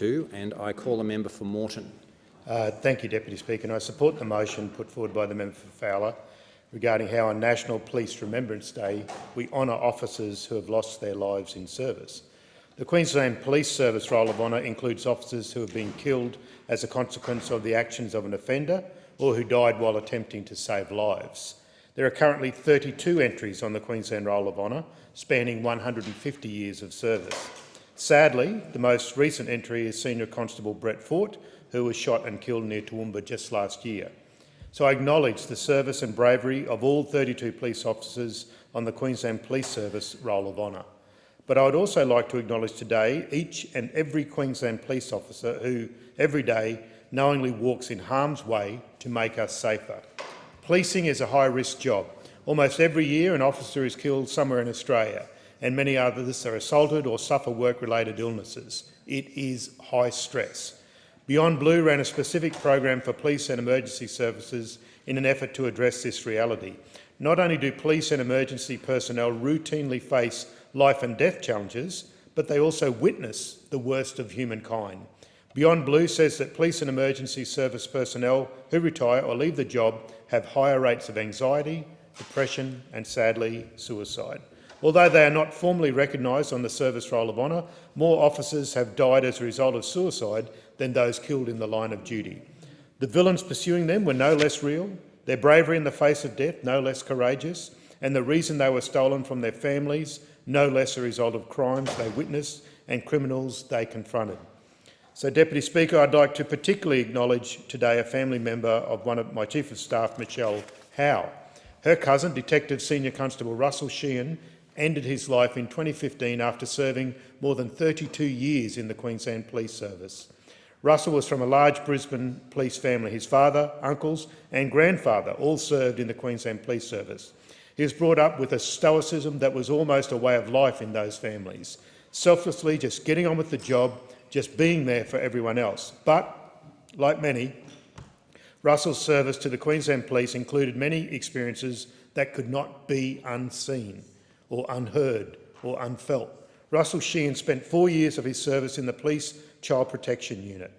42, and I call the member for Moreton. Thank you, Deputy Speaker. And I support the motion put forward by the member for Fowler regarding how on National Police Remembrance Day we honour officers who have lost their lives in service. The Queensland Police Service Roll of Honour includes officers who have been killed as a consequence of the actions of an offender or who died while attempting to save lives. There are currently 32 entries on the Queensland Roll of Honour, spanning 150 years of service. Sadly, the most recent entry is Senior Constable Brett Fort, who was shot and killed near Toowoomba just last year. So I acknowledge the service and bravery of all 32 police officers on the Queensland Police Service Roll of Honour. But I would also like to acknowledge today each and every Queensland police officer who, every day, knowingly walks in harm's way to make us safer. Policing is a high-risk job. Almost every year an officer is killed somewhere in Australia, and many others are assaulted or suffer work-related illnesses. It is high stress. Beyond Blue ran a specific program for police and emergency services in an effort to address this reality. Not only do police and emergency personnel routinely face life and death challenges, but they also witness the worst of humankind. Beyond Blue says that police and emergency service personnel who retire or leave the job have higher rates of anxiety, depression and, sadly, suicide. Although they are not formally recognised on the Service Roll of Honour, more officers have died as a result of suicide than those killed in the line of duty. The villains pursuing them were no less real, their bravery in the face of death no less courageous, and the reason they were stolen from their families no less a result of crimes they witnessed and criminals they confronted. So, Deputy Speaker, I'd like to particularly acknowledge today a family member of one of my Chief of Staff, Michelle Howe. Her cousin, Detective Senior Constable Russell Sheehan, ended his life in 2015 after serving more than 32 years in the Queensland Police Service. Russell was from a large Brisbane police family. His father, uncles and grandfather all served in the Queensland Police Service. He was brought up with a stoicism that was almost a way of life in those families, selflessly just getting on with the job, just being there for everyone else. But, like many, Russell's service to the Queensland Police included many experiences that could not be unseen or unheard or unfelt. Russell Sheehan spent 4 years of his service in the Police Child Protection Unit.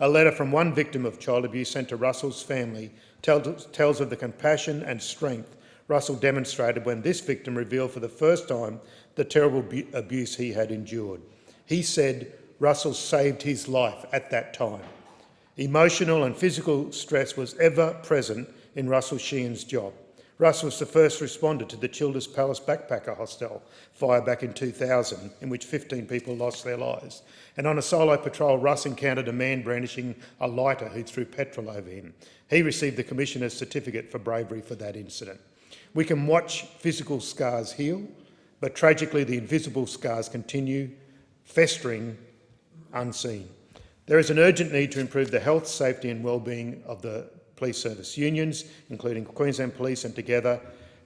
A letter from one victim of child abuse sent to Russell's family tells of the compassion and strength Russell demonstrated when this victim revealed for the first time the terrible abuse he had endured. He said Russell saved his life at that time. Emotional and physical stress was ever present in Russell Sheehan's job. Russ was the first responder to the Childers Palace backpacker hostel fire back in 2000, in which 15 people lost their lives. And on a solo patrol, Russ encountered a man brandishing a lighter who threw petrol over him. He received the Commissioner's Certificate for Bravery for that incident. We can watch physical scars heal, but tragically the invisible scars continue, festering, unseen. There is an urgent need to improve the health, safety and well-being of the police service unions, including Queensland Police, and together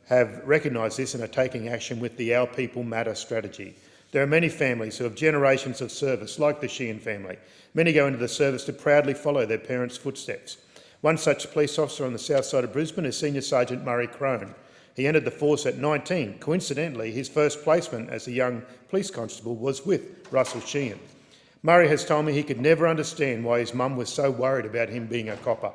have recognised this and are taking action with the Our People Matter strategy. There are many families who have generations of service, like the Sheehan family. Many go into the service to proudly follow their parents' footsteps. One such police officer on the south side of Brisbane is Senior Sergeant Murray Crone. He entered the force at 19. Coincidentally, his first placement as a young police constable was with Russell Sheehan. Murray has told me he could never understand why his mum was so worried about him being a copper.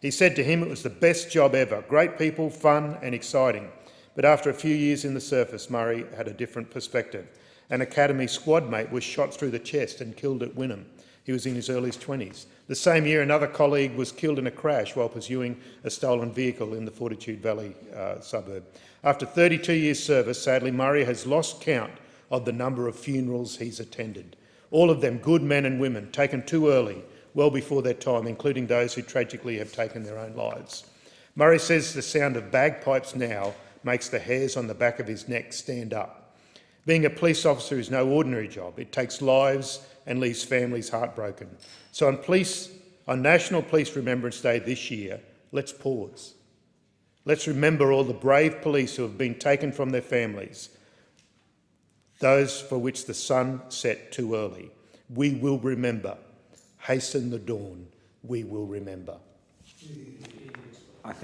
He said to him it was the best job ever, great people, fun and exciting. But after a few years in the service, Murray had a different perspective. An academy squad mate was shot through the chest and killed at Wynnum. He was in his early 20s. The same year, another colleague was killed in a crash while pursuing a stolen vehicle in the Fortitude Valley suburb. After 32 years' service, sadly, Murray has lost count of the number of funerals he's attended. All of them good men and women, taken too early, well before their time, including those who tragically have taken their own lives. Murray says the sound of bagpipes now makes the hairs on the back of his neck stand up. Being a police officer is no ordinary job. It takes lives and leaves families heartbroken. So on National Police Remembrance Day this year, let's pause. Let's remember all the brave police who have been taken from their families, those for which the sun set too early. We will remember. Hasten the dawn. We will remember. I thank